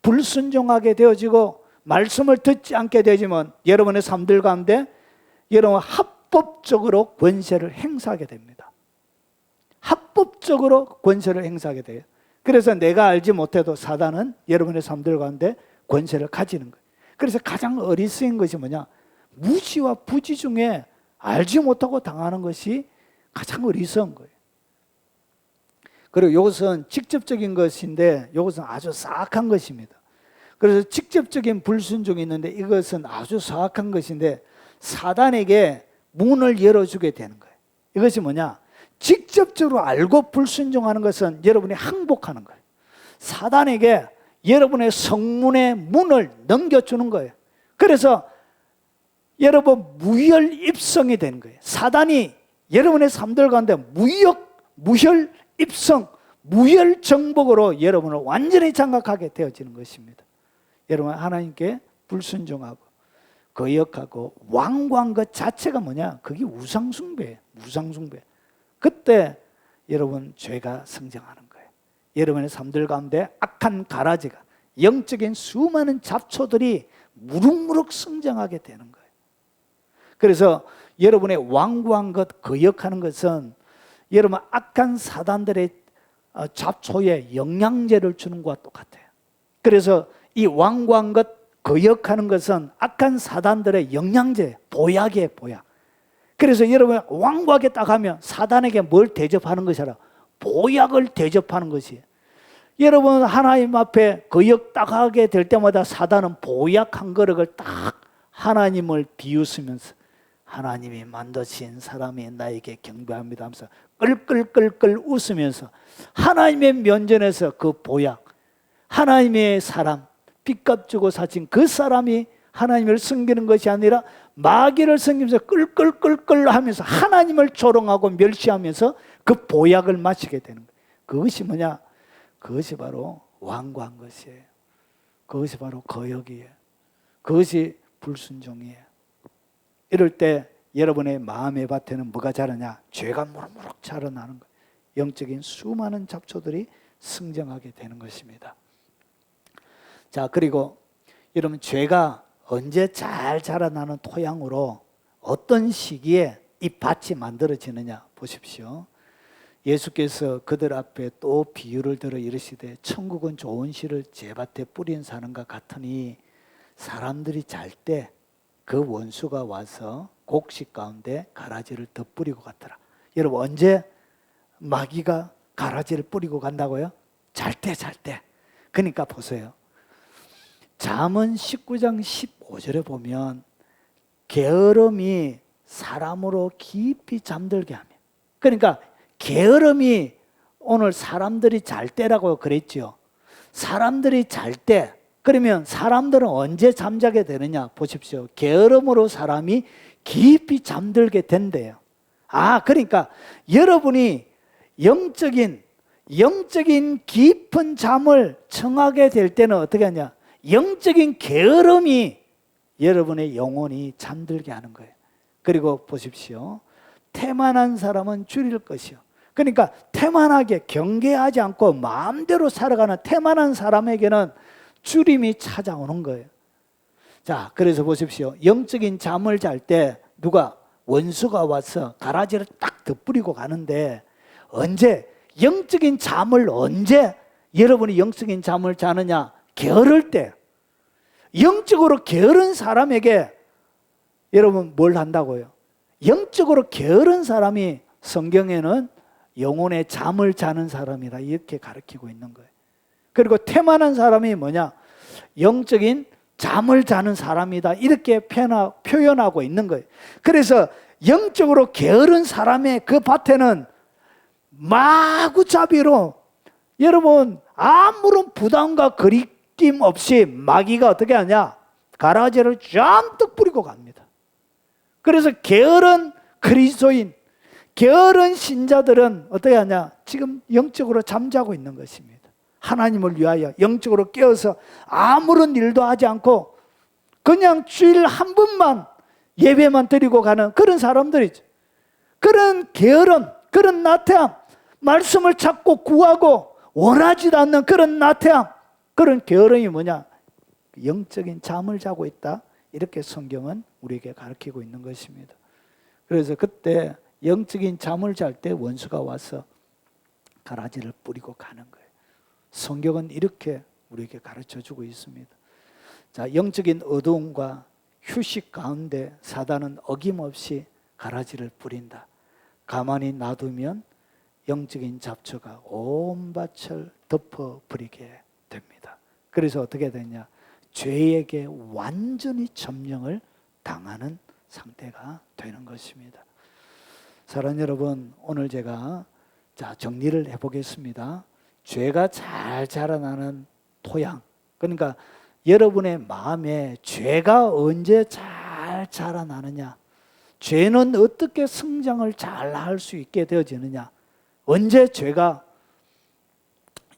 불순종하게 되어지고 말씀을 듣지 않게 되지만 여러분의 삶들 가운데 여러분 합법적으로 권세를 행사하게 됩니다. 합법적으로 권세를 행사하게 돼요. 그래서 내가 알지 못해도 사단은 여러분의 삶들 가운데 권세를 가지는 거예요. 그래서 가장 어리석은 것이 뭐냐? 무지와 부지 중에 알지 못하고 당하는 것이 가장 어리석은 거예요. 그리고 이것은 직접적인 것인데 이것은 아주 사악한 것입니다. 그래서 직접적인 불순종이 있는데 이것은 아주 사악한 것인데 사단에게 문을 열어주게 되는 거예요. 이것이 뭐냐? 직접적으로 알고 불순종하는 것은 여러분이 항복하는 거예요. 사단에게 여러분의 성문의 문을 넘겨주는 거예요. 그래서 여러분 무혈입성이 되는 거예요. 사단이 여러분의 삶들 가운데 무혈입성, 무혈정복으로 여러분을 완전히 장악하게 되어지는 것입니다. 여러분 하나님께 불순종하고 거역하고 완고한 것 자체가 뭐냐? 그게 우상숭배예요. 우상숭배. 그때 여러분 죄가 성장하는 거예요. 여러분의 삶들 가운데 악한 가라지가, 영적인 수많은 잡초들이 무럭무럭 성장하게 되는 거예요. 그래서 여러분의 완고한 것, 거역하는 것은 여러분 악한 사단들의 잡초에 영양제를 주는 것과 똑같아요. 그래서 이 완고한 것, 거역하는 것은 악한 사단들의 영양제, 보약이에요, 보약. 그래서 여러분 완고하게 딱 하면 사단에게 뭘 대접하는 것이라? 보약을 대접하는 것이에요. 여러분 하나님 앞에 거역 딱 하게 될 때마다 사단은 보약 한 그릇을 딱 하나님을 비웃으면서 하나님이 만드신 사람이 나에게 경배합니다 하면서 끌끌끌끌 웃으면서 하나님의 면전에서 그 보약, 하나님의 사람, 빚값 주고 사신 그 사람이 하나님을 섬기는 것이 아니라 마귀를 섬기면서 끌끌끌끌 하면서 하나님을 조롱하고 멸시하면서 그 보약을 마시게 되는 거예요. 그것이 뭐냐? 그것이 바로 완고한 것이에요. 그것이 바로 거역이에요. 그것이 불순종이에요. 이럴 때 여러분의 마음의 밭에는 뭐가 자라냐? 죄가 무럭무럭 자라나는 거예요. 영적인 수많은 잡초들이 성장하게 되는 것입니다. 자, 그리고 여러분 죄가 언제 잘 자라나는 토양으로 어떤 시기에 이 밭이 만들어지느냐 보십시오. 예수께서 그들 앞에 또 비유를 들어 이르시되 천국은 좋은 씨를 제밭에 뿌린 사람과 같으니 사람들이 잘 때 그 원수가 와서 곡식 가운데 가라지를 덧뿌리고 갔더라. 여러분 언제 마귀가 가라지를 뿌리고 간다고요? 잘 때. 그러니까 보세요. 잠언 19장 15절에 보면 게으름이 사람으로 깊이 잠들게 하며, 그러니까 게으름이 오늘 사람들이 잘 때라고 그랬죠. 사람들이 잘 때, 그러면 사람들은 언제 잠자게 되느냐 보십시오. 게으름으로 사람이 깊이 잠들게 된대요. 그러니까 여러분이 영적인 깊은 잠을 청하게 될 때는 어떻게 하냐? 영적인 게으름이 여러분의 영혼이 잠들게 하는 거예요. 그리고 보십시오. 태만한 사람은 줄일 것이요. 그러니까 태만하게 경계하지 않고 마음대로 살아가는 태만한 사람에게는 줄임이 찾아오는 거예요. 자, 그래서 보십시오. 영적인 잠을 잘 때 누가 원수가 와서 가라지를 딱 덧뿌리고 가는데 언제 영적인 잠을 언제 여러분이 영적인 잠을 자느냐? 게으를 때. 영적으로 게으른 사람에게 여러분 뭘 한다고요? 영적으로 게으른 사람이 성경에는 영혼의 잠을 자는 사람이라 이렇게 가르치고 있는 거예요. 그리고 태만한 사람이 뭐냐? 영적인 잠을 자는 사람이다 이렇게 표현하고 있는 거예요. 그래서 영적으로 게으른 사람의 그 밭에는 마구잡이로 여러분 아무런 부담과 거리낌 없이 마귀가 어떻게 하냐? 가라지를 잔뜩 뿌리고 갑니다. 그래서 게으른 그리스도인, 게으른 신자들은 어떻게 하냐? 지금 영적으로 잠자고 있는 것입니다. 하나님을 위하여 영적으로 깨어서 아무런 일도 하지 않고 그냥 주일 한 번만 예배만 드리고 가는 그런 사람들이죠. 그런 게으름, 그런 나태함, 말씀을 찾고 구하고 원하지도 않는 그런 나태함, 그런 게으름이 뭐냐? 영적인 잠을 자고 있다. 이렇게 성경은 우리에게 가르치고 있는 것입니다. 그래서 그때 영적인 잠을 잘 때 원수가 와서 가라지를 뿌리고 가는 거예요. 성경은 이렇게 우리에게 가르쳐주고 있습니다. 자, 영적인 어두움과 휴식 가운데 사단은 어김없이 가라지를 뿌린다. 가만히 놔두면 영적인 잡초가 온 밭을 덮어버리게 됩니다. 그래서 어떻게 되냐? 죄에게 완전히 점령을 당하는 상태가 되는 것입니다. 사랑하는 여러분, 오늘 제가 정리를 해보겠습니다. 죄가 잘 자라나는 토양, 그러니까 여러분의 마음에 죄가 언제 잘 자라나느냐, 죄는 어떻게 성장을 잘 할 수 있게 되어지느냐, 언제 죄가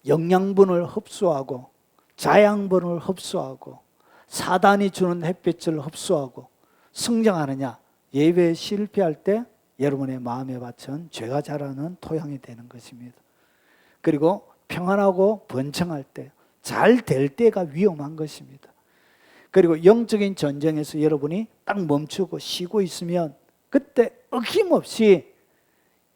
영양분을 흡수하고 자양분을 흡수하고 사단이 주는 햇빛을 흡수하고 성장하느냐, 예배에 실패할 때 여러분의 마음의 밭은 죄가 자라는 토양이 되는 것입니다. 그리고 평안하고 번창할 때, 잘 될 때가 위험한 것입니다. 그리고 영적인 전쟁에서 여러분이 딱 멈추고 쉬고 있으면 그때 어김없이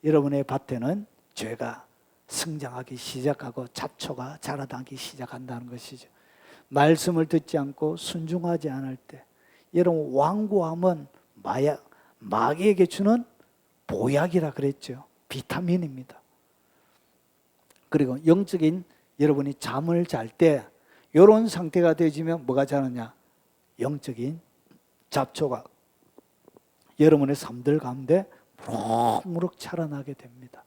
여러분의 밭에는 죄가 성장하기 시작하고 잡초가 자라나기 시작한다는 것이죠. 말씀을 듣지 않고 순종하지 않을 때 여러분, 완고함은 마귀에게 주는 보약이라 그랬죠. 비타민입니다. 그리고 영적인 여러분이 잠을 잘 때 이런 상태가 되어지면 뭐가 자라냐? 영적인 잡초가 여러분의 삶들 가운데 무럭무럭 자라나게 됩니다.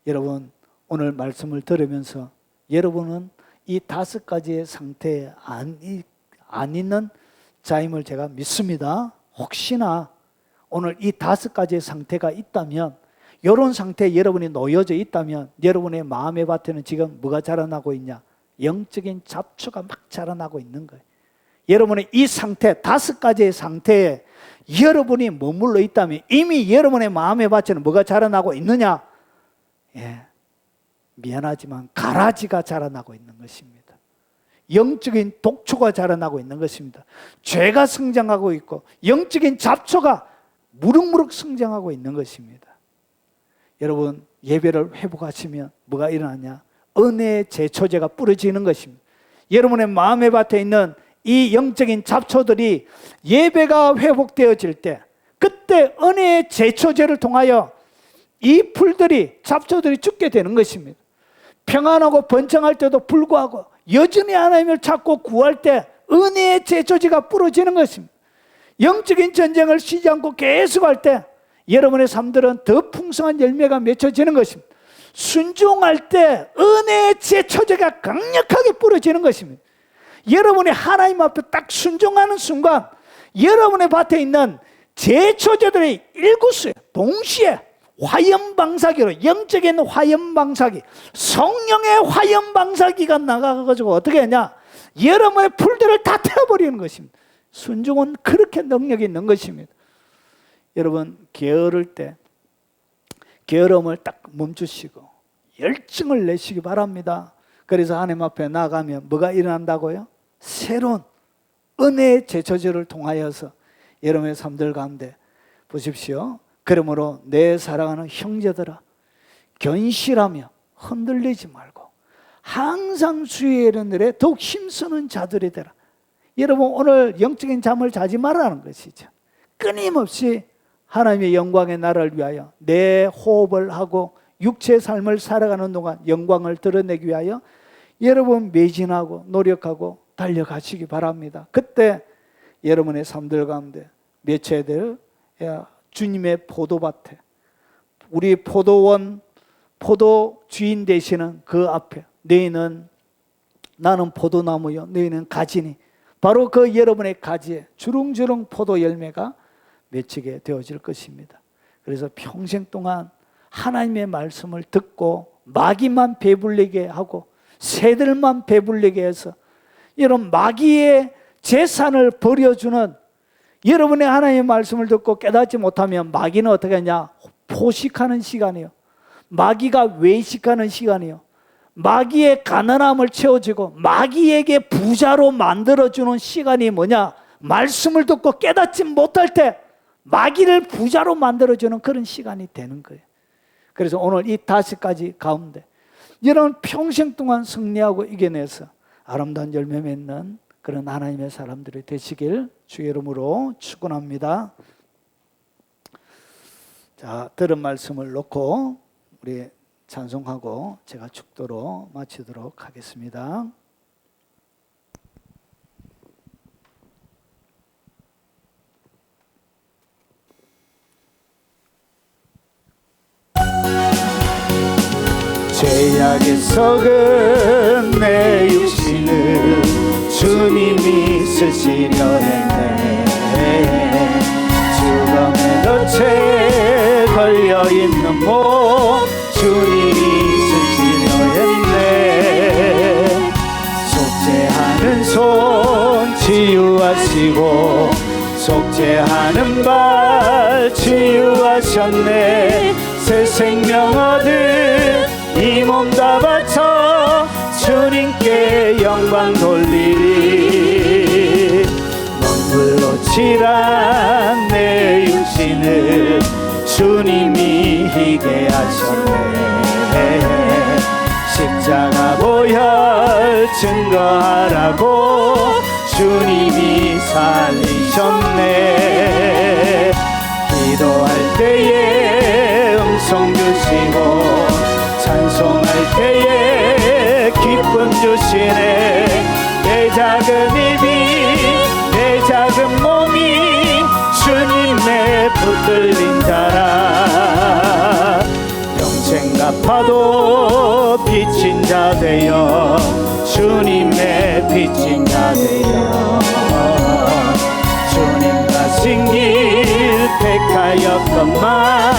여러분, 오늘 말씀을 들으면서 여러분은 이 5가지의 상태에 안 있는 자임을 제가 믿습니다. 혹시나 오늘 이 5가지의 상태가 있다면, 이런 상태에 여러분이 놓여져 있다면 여러분의 마음의 밭에는 지금 뭐가 자라나고 있냐? 영적인 잡초가 막 자라나고 있는 거예요. 여러분의 이 상태, 5가지의 상태에 여러분이 머물러 있다면 이미 여러분의 마음의 밭에는 뭐가 자라나고 있느냐? 미안하지만 가라지가 자라나고 있는 것입니다. 영적인 독초가 자라나고 있는 것입니다. 죄가 성장하고 있고 영적인 잡초가 무럭무럭 성장하고 있는 것입니다. 여러분, 예배를 회복하시면 뭐가 일어나냐? 은혜의 제초제가 뿌려지는 것입니다. 여러분의 마음의 밭에 있는 이 영적인 잡초들이 예배가 회복되어질 때, 그때 은혜의 제초제를 통하여 이 풀들이, 잡초들이 죽게 되는 것입니다. 평안하고 번창할 때도 불구하고 여전히 하나님을 찾고 구할 때 은혜의 제초제가 뿌려지는 것입니다. 영적인 전쟁을 쉬지 않고 계속할 때 여러분의 삶들은 더 풍성한 열매가 맺혀지는 것입니다. 순종할 때 은혜의 제초제가 강력하게 뿌려지는 것입니다. 여러분이 하나님 앞에 딱 순종하는 순간 여러분의 밭에 있는 제초제들이 일구수에 동시에 화염방사기로, 영적인 화염방사기, 성령의 화염방사기가 나가가지고 어떻게 하냐? 여러분의 풀들을 다 태워버리는 것입니다. 순종은 그렇게 능력이 있는 것입니다. 여러분, 게으를 때 게으름을 딱 멈추시고 열정을 내시기 바랍니다. 그래서 하나님 앞에 나가면 뭐가 일어난다고요? 새로운 은혜의 제초제를 통하여서 여러분의 삶들 가운데 보십시오. 그러므로 내 사랑하는 형제들아, 견실하며 흔들리지 말고 항상 주의 이름들에 더욱 힘쓰는 자들이 되라. 여러분, 오늘 영적인 잠을 자지 말라는 것이죠. 끊임없이 하나님의 영광의 나라를 위하여 내 호흡을 하고 육체의 삶을 살아가는 동안 영광을 드러내기 위하여 여러분 매진하고 노력하고 달려가시기 바랍니다. 그때 여러분의 삶들 가운데 맺혀야 될 주님의 포도밭에, 우리 포도원 포도 주인 되시는 그 앞에 너희는, 나는 포도나무요 너희는 가지니, 바로 그 여러분의 가지에 주렁주렁 포도 열매가 맺히게 되어질 것입니다. 그래서 평생 동안 하나님의 말씀을 듣고 마귀만 배불리게 하고 새들만 배불리게 해서 이런 마귀의 재산을 버려주는, 여러분의 하나님의 말씀을 듣고 깨닫지 못하면 마귀는 어떻게 하냐? 포식하는 시간이요, 마귀가 외식하는 시간이요, 마귀의 가난함을 채워주고 마귀에게 부자로 만들어주는 시간이 뭐냐? 말씀을 듣고 깨닫지 못할 때 마귀를 부자로 만들어주는 그런 시간이 되는 거예요. 그래서 오늘 이 5가지 가운데 여러분 평생 동안 승리하고 이겨내서 아름다운 열매 맺는 그런 하나님의 사람들이 되시길 주의 이름으로 축원합니다. 자, 들은 말씀을 놓고 우리 찬송하고 제가 축도로 마치도록 하겠습니다. 죄악에 썩은 내 육신을 주님이 쓰시려 했네. 죽음의 덫에 걸려있는 몸 주님이 쓰시려 했네. 속죄하는 손 치유하시고 속죄하는 발 치유하셨네. 새 생명 얻은 이 몸 다 바쳐 주님께 영광 돌리리. 먼불로 칠한 내 육신을 주님이 희게 하셨네. 십자가 보혈 증거하라고 주님이 살리셨네. 기도할 때에 음성 주시고 찬송할 때에 기쁨 주시네. 내 작은 입이 내 작은 몸이 주님의 붙들린 자라. 영생 갚아도 비친 자 되어 주님의 비친 자 되어 주님 가신 길 택하였건만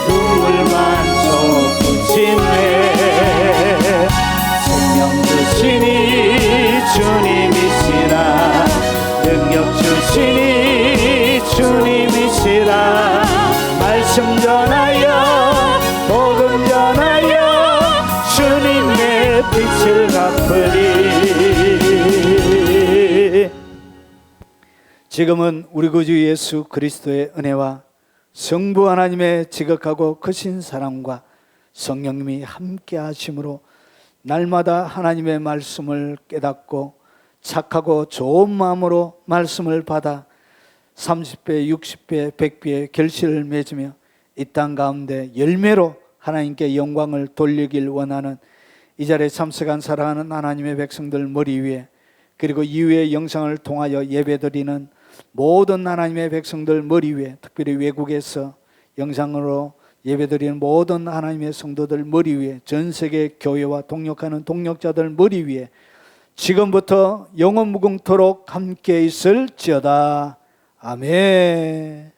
눈물만 솟구치네. 생명 주시니 주님이시라. 능력 주시니 주님이시라. 말씀 전하여 복음 전하여 주님의 빛을 갚으리. 지금은 우리 구주 예수 그리스도의 은혜와 성부 하나님의 지극하고 크신 사랑과 성령님이 함께 하심으로 날마다 하나님의 말씀을 깨닫고 착하고 좋은 마음으로 말씀을 받아 30배, 60배, 100배의 결실을 맺으며 이 땅 가운데 열매로 하나님께 영광을 돌리길 원하는 이 자리에 참석한 사랑하는 하나님의 백성들 머리 위에, 그리고 이후의 영상을 통하여 예배드리는 모든 하나님의 백성들 머리 위에, 특별히 외국에서 영상으로 예배드리는 모든 하나님의 성도들 머리 위에, 전 세계 교회와 동역하는 동역자들 머리 위에 지금부터 영원 무궁토록 함께 있을지어다. 아멘.